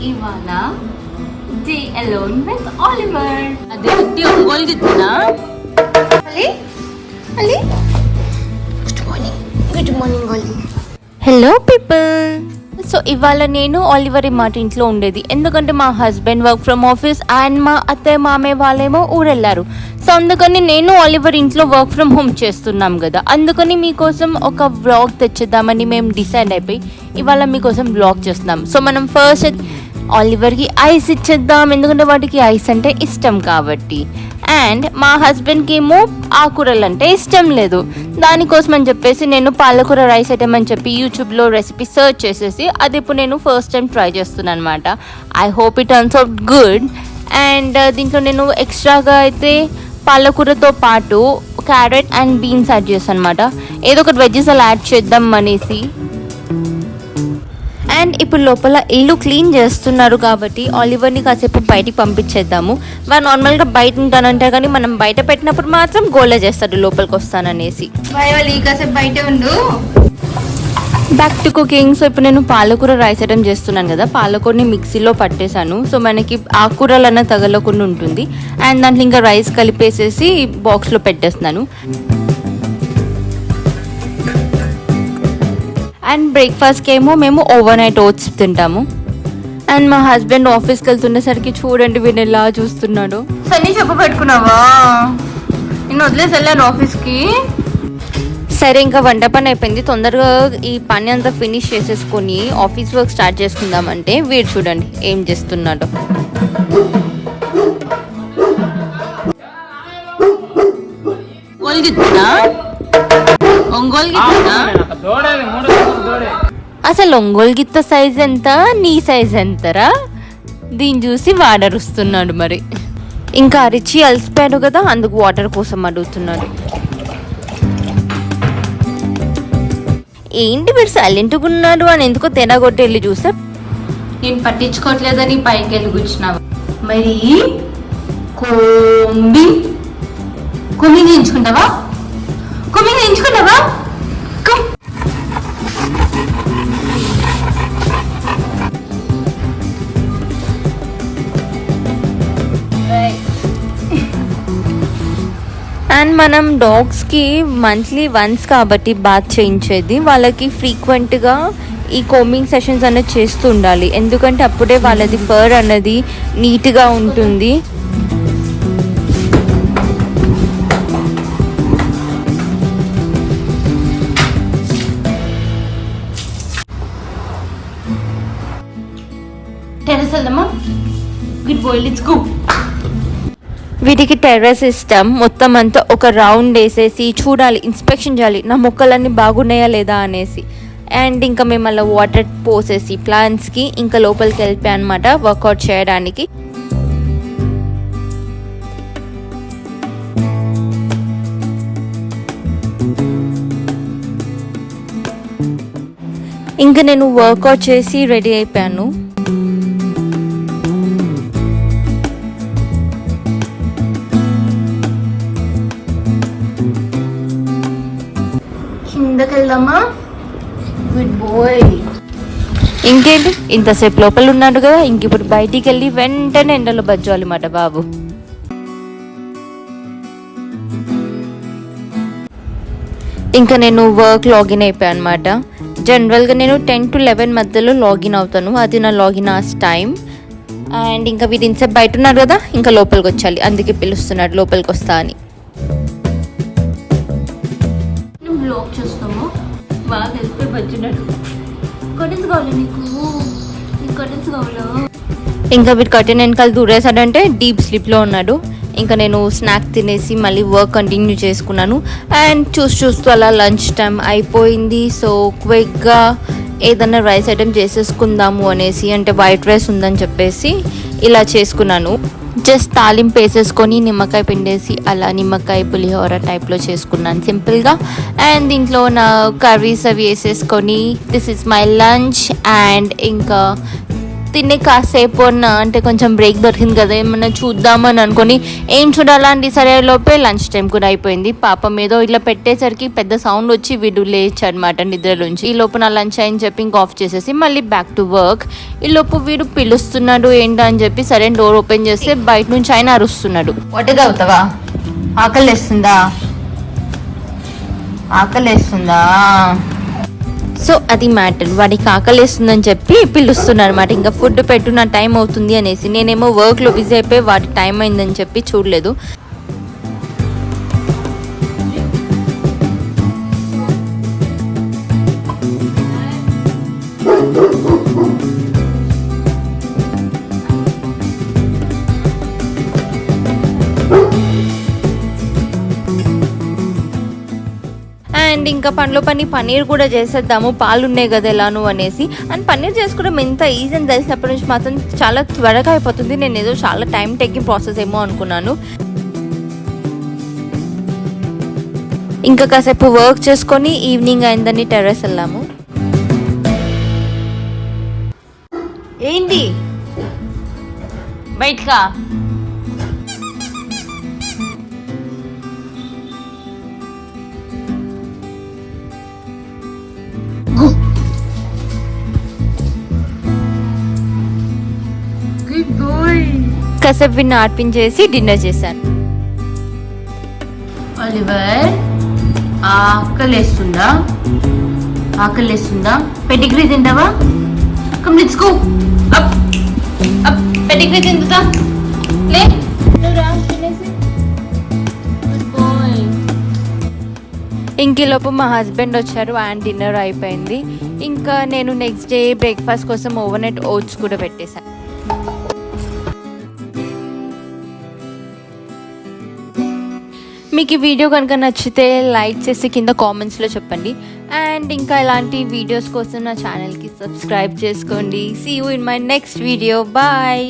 ఇవాళ day alone with Oliver. అదే ఉట్టి ఒంగోలు గిత్తునా Ollie Ollie. Good morning Ollie. Hello people. So ఇవాళ నేను ఆలివర్ మాట ఇంట్లో ఉండేది, ఎందుకంటే మా husband work from office and మా అత్తయ్య మామయ్య వాళ్ళేమో ఊరెళ్ళారు. సో అందుకని నేను ఆలివర్ ఇంట్లో వర్క్ ఫ్రమ్ హోమ్ చేస్తున్నాం కదా, అందుకని మీకోసం ఒక వ్లాగ్ తెచ్చేద్దామని మేము డిసైడ్ అయిపోయి ఇవాళ మీకోసం వ్లాగ్ చేస్తున్నాం. సో మనం ఫస్ట్ ఆలివర్కి ఐస్ ఇచ్చేద్దాం, ఎందుకంటే వాటికి ఐస్ అంటే ఇష్టం కాబట్టి. అండ్ మా హస్బెండ్కి ఏమో ఆకుకూరలు అంటే ఇష్టం లేదు, దానికోసం అని చెప్పేసి నేను పాలకూర రైస్ ఐటమ్ అని చెప్పి యూట్యూబ్లో రెసిపీ సర్చ్ చేసేసి అది ఇప్పుడు నేను ఫస్ట్ టైం ట్రై చేస్తున్నాను అనమాట. I hope it turns out good. And దీంట్లో నేను ఎక్స్ట్రాగా అయితే పాలకూరతో పాటు క్యారెట్ అండ్ బీన్స్ యాడ్ చేస్తాను అనమాట. ఏదో ఒకటి వెజ్జెస్ అలా యాడ్ చేద్దాం అనేసి. అండ్ ఇప్పుడు లోపల ఇల్లు క్లీన్ చేస్తున్నారు కాబట్టి ఆలివర్ని కాసేపు బయటికి పంపించేద్దాము. వాడు నార్మల్గా బయట ఉంటానంటారు కానీ మనం బయట పెట్టినప్పుడు మాత్రం గోల చేస్తాడు లోపలికి వస్తాననేసి. కాసేపు బయట ఉండు. Back to cooking. సో ఇప్పుడు నేను పాలకూర రైస్ ఐటమ్ చేస్తున్నాను కదా, పాలకూరని మిక్సీలో పట్టేశాను. సో మనకి ఆకుకూరలు అన్న తగలకుండా ఉంటుంది. అండ్ దాంట్లో ఇంకా రైస్ కలిపేసేసి బాక్స్లో పెట్టేస్తున్నాను. అండ్ బ్రేక్ఫాస్ట్కి ఏమో మేము ఓవర్ నైట్ ఓట్స్ తింటాము. అండ్ మా హస్బెండ్ ఆఫీస్కి వెళ్తుండేసరికి చూడండి వీడు ఎలా చూస్తున్నాడు. సన్నీ చెప్పు పెట్టుకున్నావా? నేను వదిలేసి వెళ్ళాను ఆఫీస్కి. సరే ఇంకా వంట పని అయిపోయింది, తొందరగా ఈ పని అంతా ఫినిష్ చేసేసుకొని ఆఫీస్ వర్క్ స్టార్ట్ చేసుకుందామంటే వీడు చూడండి ఏం చేస్తున్నాడు. అసలు ఒంగోలు గిత్త సైజ్ ఎంత, నీ సైజ్ ఎంతరా? దీన్ని చూసి వాడరుస్తున్నాడు. మరి ఇంకా అరిచి అలసిపోయాడు కదా, అందుకు వాటర్ కోసం అడుగుతున్నాడు. ఏంటి మీరు సైలెంట్గా ఉన్నాడు అని ఎందుకో తెనగొట్టి వెళ్ళి చూస్తే నేను పట్టించుకోవట్లేదని పైకి వెళ్ళి కూర్చున్నావు. మరి కొమ్మి చేయించుకుంటావా? అండ్ మనం డాగ్స్కి మంత్లీ వన్స్ కాబట్టి బాత్ చేయించేది, వాళ్ళకి ఫ్రీక్వెంట్గా ఈ కోమింగ్ సెషన్స్ అనేది చేస్తూ ఉండాలి, ఎందుకంటే అప్పుడే వాళ్ళది ఫర్ అన్నది నీట్గా ఉంటుంది. టెర్రస్ వెళ్దామా? Good boy, let's go. వీటికి టెర్రస్ ఇష్టం. మొత్తం అంతా ఒక రౌండ్ వేసేసి చూడాలి, ఇన్స్పెక్షన్ చేయాలి నా మొక్కలన్నీ బాగున్నాయా లేదా అనేసి. అండ్ ఇంకా మేము అలా వాటర్ పోసేసి ప్లాంట్స్కి ఇంకా లోపలికి వెళ్ళిపోయాయి అనమాట వర్కౌట్ చేయడానికి. ఇంకా నేను వర్కౌట్ చేసి రెడీ అయిపోయాను. కిందకెళ్దామా? Good boy. ఇంకేంటి ఇంతసేపు లోపల ఉన్నాడు కదా, ఇంక ఇప్పుడు బయటికి వెళ్ళి వెంటనే ఎండలో బజ్జాలి మాట బాబు. ఇంకా నేను వర్క్ లాగిన్ అయిపోయాను అనమాట. జనరల్గా నేను 10 to 11 మధ్యలో లాగిన్ అవుతాను, అది నా లాగిన్ అవర్స్ టైం. అండ్ ఇంకా వీడు ఇంతసేపు బయట ఉన్నారు కదా, ఇంకా లోపలికి వచ్చాలి, అందుకే పిలుస్తున్నాడు లోపలికి వస్తా అని. బ్లాగ్ చూస్తాము బాగా వెళ్ళిపోయి బజ్జినట్టు. కర్టెన్స్ కావాలి నీకు కర్టెన్స్ కావాలా? ఇంకా వీడు కర్టెన్ వెనకాల దూరేసాడంటే డీప్ స్లీప్లో ఉన్నాడు. ఇంకా నేను స్నాక్ తినేసి మళ్ళీ వర్క్ కంటిన్యూ చేసుకున్నాను. అండ్ చూస్తూ అలా లంచ్ టైం అయిపోయింది. సో క్విక్గా ఏదన్నా రైస్ ఐటెం చేసేసుకుందాము అనేసి, అంటే వైట్ రైస్ ఉందని చెప్పేసి ఇలా చేసుకున్నాను. జస్ట్ తాలింపు వేసేసుకొని నిమ్మకాయ పిండేసి అలా నిమ్మకాయ పులిహోర టైప్లో చేసుకున్నాను సింపుల్గా. అండ్ దీంట్లో నా కర్రీస్ అవి వేసేసుకొని this is my lunch. And ఇంకా తినే కాసేపు అంటే కొంచెం బ్రేక్ దొరికింది కదా, ఏమన్నా చూద్దామని అనుకొని ఏం చూడాలని డిసైడ్ అయ్యే లోపే లంచ్ టైం కూడా అయిపోయింది. పాపం ఏదో ఇట్లా పెట్టేసరికి పెద్ద సౌండ్ వచ్చి వీడు లేచు అనమాట నిద్రలోంచి. ఈ లోపు నా లంచ్ అని చెప్పి ఇంకా ఆఫ్ చేసేసి మళ్ళీ బ్యాక్ టు వర్క్. ఈ లోపు వీడు పిలుస్తున్నాడు ఏంటా అని చెప్పి సరే డోర్ ఓపెన్ చేస్తే బయట నుంచి ఆయన అరుస్తున్నాడు. వాటర్ తాగుతావా? ఆకలేస్తుందా? ఆకలేస్తుందా? సో అది మ్యాటర్. వాడికి ఆకలేస్తుందని చెప్పి పిలుస్తున్నారు అనమాట. ఇంకా ఫుడ్ పెట్టు, నా టైం అవుతుంది అనేసి. నేనేమో వర్క్లో బిజీ అయిపోయి వాటి టైం అయిందని చెప్పి చూడలేదు. అండ్ ఇంకా పనిలో పన్నీర్ కూడా చేసేద్దాము, పాలు ఉన్నాయి కదా ఎలాను అనేసి. అండ్ పన్నీర్ చేసుకోవడం ఎంత ఈజీ అని తెలిసినప్పటి నుంచి మాత్రం చాలా త్వరగా అయిపోతుంది. నేను ఏదో చాలా టైం టేకింగ్ ప్రాసెస్ ఏమో అనుకున్నాను. ఇంకా కాసేపు వర్క్ చేసుకొని ఈవినింగ్ అయిందని టెర్రస్ వెళ్ళాము. ఏంటి బయటకా? కాసేపు విన్న ఆర్పించేసి డిన్నర్ చేశాను. ఆలివర్ ఆకలేస్తుందా? ఆకలేస్తుందా? పెడిగ్రీ తింటావా? Come let's go. Up up Pedigree తిందా? లే ఇంకలోపు మా హస్బెండ్ వచ్చారు అండ్ డిన్నర్ అయిపోయింది. ఇంకా నేను నెక్స్ట్ డే బ్రేక్ఫాస్ట్ కోసం ఓవర్నైట్ ఓట్స్ కూడా పెట్టేశాను. మీకు ఈ వీడియో కనుక నచ్చితే లైక్ చేసి కింద కామెంట్స్లో చెప్పండి. అండ్ ఇంకా ఇలాంటి వీడియోస్ కోసం నా ఛానల్కి సబ్స్క్రైబ్ చేసుకోండి. See you in my next video. Bye.